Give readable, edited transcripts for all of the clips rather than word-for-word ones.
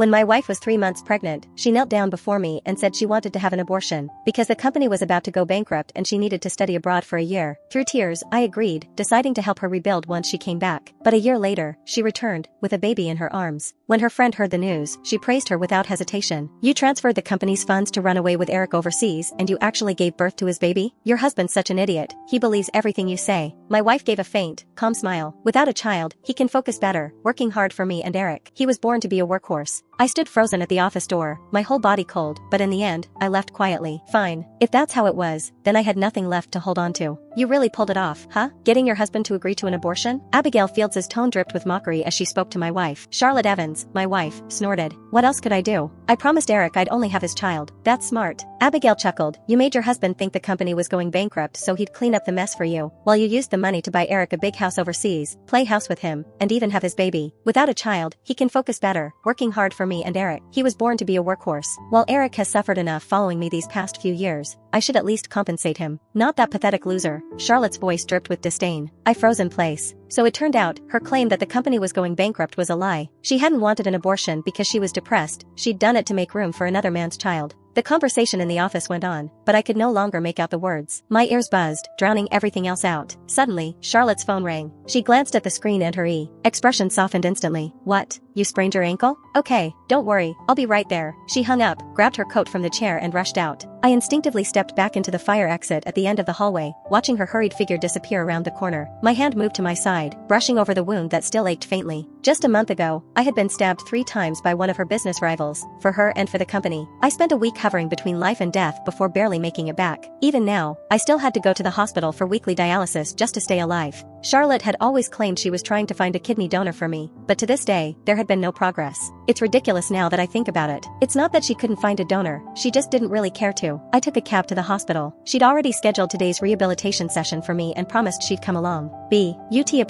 When my wife was 3 months pregnant, she knelt down before me and said she wanted to have an abortion because the company was about to go bankrupt and she needed to study abroad for a year. Through tears, I agreed, deciding to help her rebuild once she came back. But a year later, she returned, with a baby in her arms. When her friend heard the news, she praised her without hesitation. "You transferred the company's funds to run away with Eric overseas and you actually gave birth to his baby? Your husband's such an idiot. He believes everything you say." My wife gave a faint, calm smile. "Without a child, he can focus better, working hard for me and Eric. He was born to be a workhorse." I stood frozen at the office door, my whole body cold, but in the end, I left quietly. Fine. If that's how it was, then I had nothing left to hold on to. "You really pulled it off, huh? Getting your husband to agree to an abortion?" Abigail Fields' tone dripped with mockery as she spoke to my wife. Charlotte Evans, my wife, snorted. "What else could I do? I promised Eric I'd only have his child. That's smart." Abigail chuckled. "You made your husband think the company was going bankrupt so he'd clean up the mess for you, while you used the money to buy Eric a big house overseas, play house with him, and even have his baby. Without a child, he can focus better, working hard for me and Eric. He was born to be a workhorse. While Eric has suffered enough following me these past few years, I should at least compensate him. Not that pathetic loser." Charlotte's voice dripped with disdain. I froze in place. So it turned out, her claim that the company was going bankrupt was a lie. She hadn't wanted an abortion because she was depressed, she'd done it to make room for another man's child. The conversation in the office went on, but I could no longer make out the words. My ears buzzed, drowning everything else out. Suddenly, Charlotte's phone rang. She glanced at the screen and her expression softened instantly. "What? You sprained your ankle? Okay, don't worry, I'll be right there." She hung up, grabbed her coat from the chair and rushed out. I instinctively stepped back into the fire exit at the end of the hallway, watching her hurried figure disappear around the corner. My hand moved to my side, brushing over the wound that still ached faintly. Just a month ago, I had been stabbed 3 times by one of her business rivals, for her and for the company. I spent a week hovering between life and death before barely making it back. Even now, I still had to go to the hospital for weekly dialysis just to stay alive. Charlotte had always claimed she was trying to find a kidney donor for me, but to this day, there had been no progress. It's ridiculous now that I think about it. It's not that she couldn't find a donor, she just didn't really care to. I took a cab to the hospital. She'd already scheduled today's rehabilitation session for me and promised she'd come along.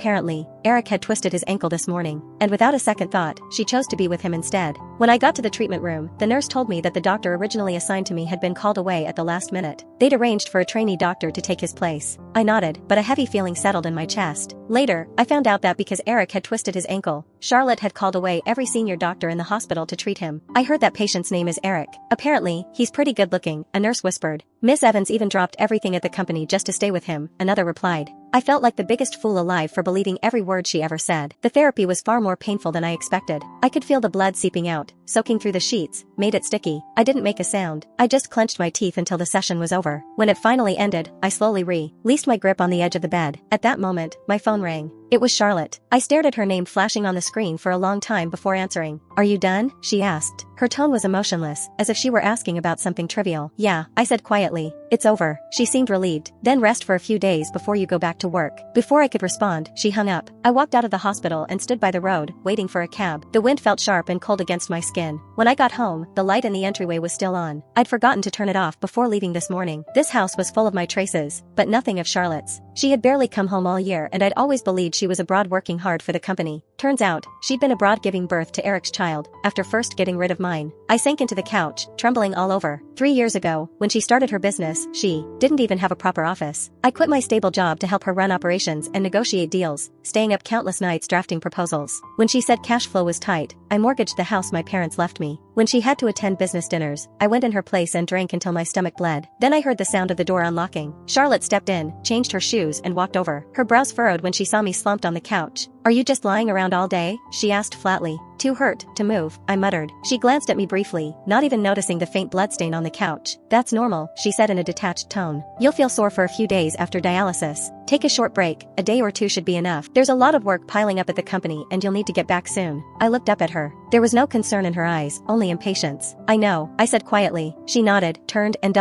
Apparently, Eric had twisted his ankle this morning, and without a second thought, she chose to be with him instead. When I got to the treatment room, the nurse told me that the doctor originally assigned to me had been called away at the last minute. They'd arranged for a trainee doctor to take his place. I nodded, but a heavy feeling settled in my chest. Later, I found out that because Eric had twisted his ankle, Charlotte had called away every senior doctor in the hospital to treat him. I heard that patient's name is Eric. Apparently, he's pretty good looking, a nurse whispered. "Miss Evans even dropped everything at the company just to stay with him," another replied. I felt like the biggest fool alive for believing every word she ever said. The therapy was far more painful than I expected. I could feel the blood seeping out, soaking through the sheets, made it sticky. I didn't make a sound. I just clenched my teeth until the session was over. When it finally ended, I slowly released my grip on the edge of the bed. At that moment, my phone rang. It was Charlotte. I stared at her name flashing on the screen for a long time before answering. "Are you done?" she asked. Her tone was emotionless, as if she were asking about something trivial. "Yeah," I said quietly. "It's over." She seemed relieved. "Then rest for a few days before you go back to work." Before I could respond, she hung up. I walked out of the hospital and stood by the road, waiting for a cab. The wind felt sharp and cold against my skin. When I got home, the light in the entryway was still on. I'd forgotten to turn it off before leaving this morning. This house was full of my traces, but nothing of Charlotte's. She had barely come home all year and I'd always believed she was abroad working hard for the company. Turns out, she'd been abroad giving birth to Eric's child, after first getting rid of mine. I sank into the couch, trembling all over. 3 years ago, when she started her business, she didn't even have a proper office. I quit my stable job to help her run operations and negotiate deals, staying up countless nights drafting proposals. When she said cash flow was tight, I mortgaged the house my parents left me. When she had to attend business dinners, I went in her place and drank until my stomach bled. Then I heard the sound of the door unlocking. Charlotte stepped in, changed her shoes and walked over. Her brows furrowed when she saw me slumped on the couch. "Are you just lying around all day?" she asked flatly. "Too hurt to move," I muttered. She glanced at me briefly, not even noticing the faint bloodstain on the couch. "That's normal," she said in a detached tone. "You'll feel sore for a few days after dialysis. Take a short break, a day or 2 should be enough. There's a lot of work piling up at the company and you'll need to get back soon." I looked up at her. There was no concern in her eyes, only impatience. "I know," I said quietly. She nodded, turned and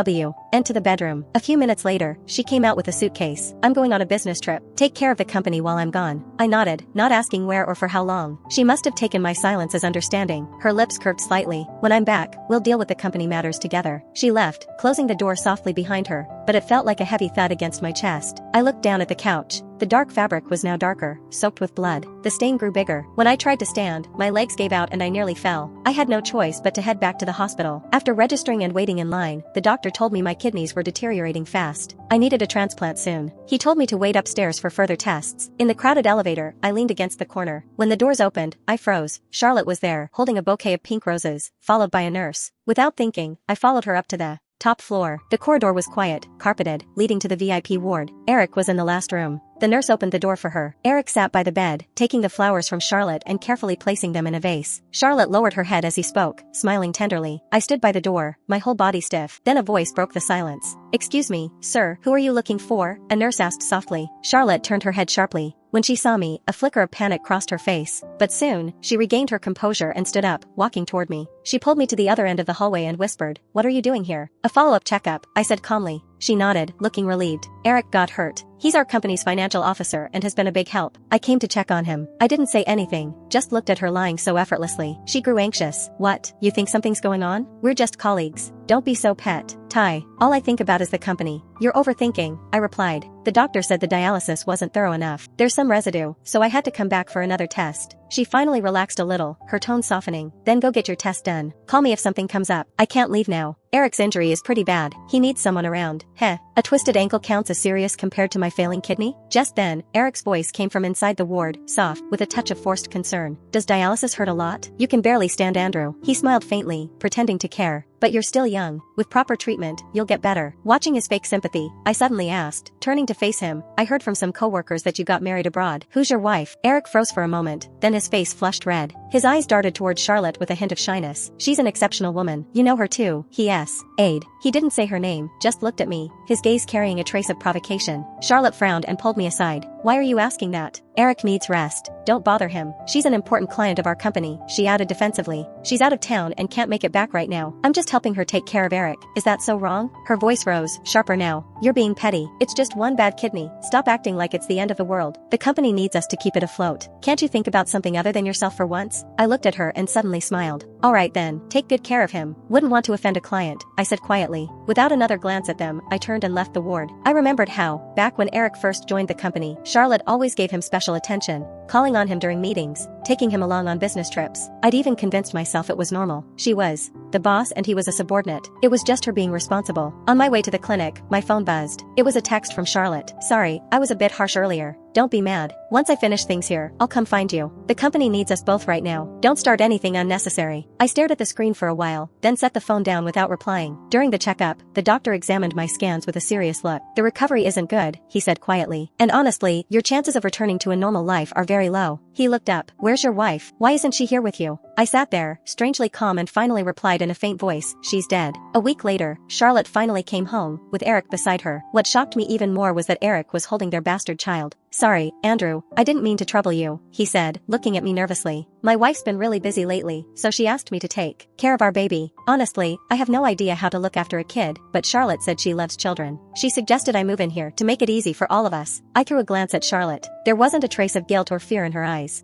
went to the bedroom. A few minutes later, she came out with a suitcase. "I'm going on a business trip. Take care of the company while I'm gone." I nodded, not asking where or for how long. She must have taken my silence as understanding. Her lips curved slightly. "When I'm back, we'll deal with the company matters together." She left, closing the door softly behind her, but it felt like a heavy thud against my chest. I looked down at the couch. The dark fabric was now darker, soaked with blood. The stain grew bigger. When I tried to stand, my legs gave out and I nearly fell. I had no choice but to head back to the hospital. After registering and waiting in line, the doctor told me my kidneys were deteriorating fast. I needed a transplant soon. He told me to wait upstairs for further tests. In the crowded elevator, I leaned against the corner. When the doors opened, I froze. Charlotte was there, holding a bouquet of pink roses, followed by a nurse. Without thinking, I followed her up to the top floor. The corridor was quiet, carpeted, leading to the VIP ward. Eric was in the last room. The nurse opened the door for her. Eric sat by the bed, taking the flowers from Charlotte and carefully placing them in a vase. Charlotte lowered her head as he spoke, smiling tenderly. I stood by the door, my whole body stiff. Then a voice broke the silence. "Excuse me, sir, who are you looking for?" a nurse asked softly. Charlotte turned her head sharply. When she saw me, a flicker of panic crossed her face. But soon, she regained her composure and stood up, walking toward me. She pulled me to the other end of the hallway and whispered, "What are you doing here?" "A follow-up checkup," I said calmly. She nodded, looking relieved. "Eric got hurt. He's our company's financial officer and has been a big help. I came to check on him." I didn't say anything, just looked at her lying so effortlessly. She grew anxious. "What? You think something's going on? We're just colleagues. Don't be so pet. Ty, all I think about is the company." "You're overthinking," I replied. "The doctor said the dialysis wasn't thorough enough. There's some residue, so I had to come back for another test." She finally relaxed a little, her tone softening. "Then go get your test done. Call me if something comes up. I can't leave now. Eric's injury is pretty bad. He needs someone around." "Heh, a twisted ankle counts as serious compared to my failing kidney?" Just then, Eric's voice came from inside the ward, soft, with a touch of forced concern. "Does dialysis hurt a lot? You can barely stand, Andrew." He smiled faintly, pretending to care. "But you're still young. With proper treatment, you'll get better." Watching his fake sympathy, I suddenly asked, turning to face him, "I heard from some coworkers that you got married abroad. Who's your wife?" Eric froze for a moment, then his face flushed red. His eyes darted towards Charlotte with a hint of shyness. "She's an exceptional woman. You know her too." He Aid. He didn't say her name, just looked at me, his gaze carrying a trace of provocation. Charlotte frowned and pulled me aside. "Why are you asking that?" "Eric needs rest. Don't bother him. She's an important client of our company," she added defensively. "She's out of town and can't make it back right now. I'm just helping her take care of Eric. Is that so wrong?" Her voice rose, sharper now. "You're being petty. It's just one bad kidney. Stop acting like it's the end of the world. The company needs us to keep it afloat. Can't you think about something other than yourself for once?" I looked at her and suddenly smiled. "All right then, take good care of him. Wouldn't want to offend a client," I said quietly. Without another glance at them, I turned and left the ward. I remembered how, back when Eric first joined the company, Charlotte always gave him special attention, calling on him during meetings, taking him along on business trips. I'd even convinced myself it was normal. She was the boss and he was a subordinate. It was just her being responsible. On my way to the clinic, my phone buzzed. It was a text from Charlotte. "Sorry, I was a bit harsh earlier. Don't be mad. Once I finish things here, I'll come find you. The company needs us both right now. Don't start anything unnecessary." I stared at the screen for a while, then set the phone down without replying. During the checkup, the doctor examined my scans with a serious look. "The recovery isn't good," he said quietly. "And honestly, your chances of returning to a normal life are very low." He looked up. "Where's your wife? Why isn't she here with you?" I sat there, strangely calm, and finally replied in a faint voice, "She's dead." A week later, Charlotte finally came home, with Eric beside her. What shocked me even more was that Eric was holding their bastard child. "Sorry, Andrew, I didn't mean to trouble you," he said, looking at me nervously. "My wife's been really busy lately, so she asked me to take care of our baby. Honestly, I have no idea how to look after a kid, but Charlotte said she loves children. She suggested I move in here to make it easy for all of us." I threw a glance at Charlotte. There wasn't a trace of guilt or fear in her eyes.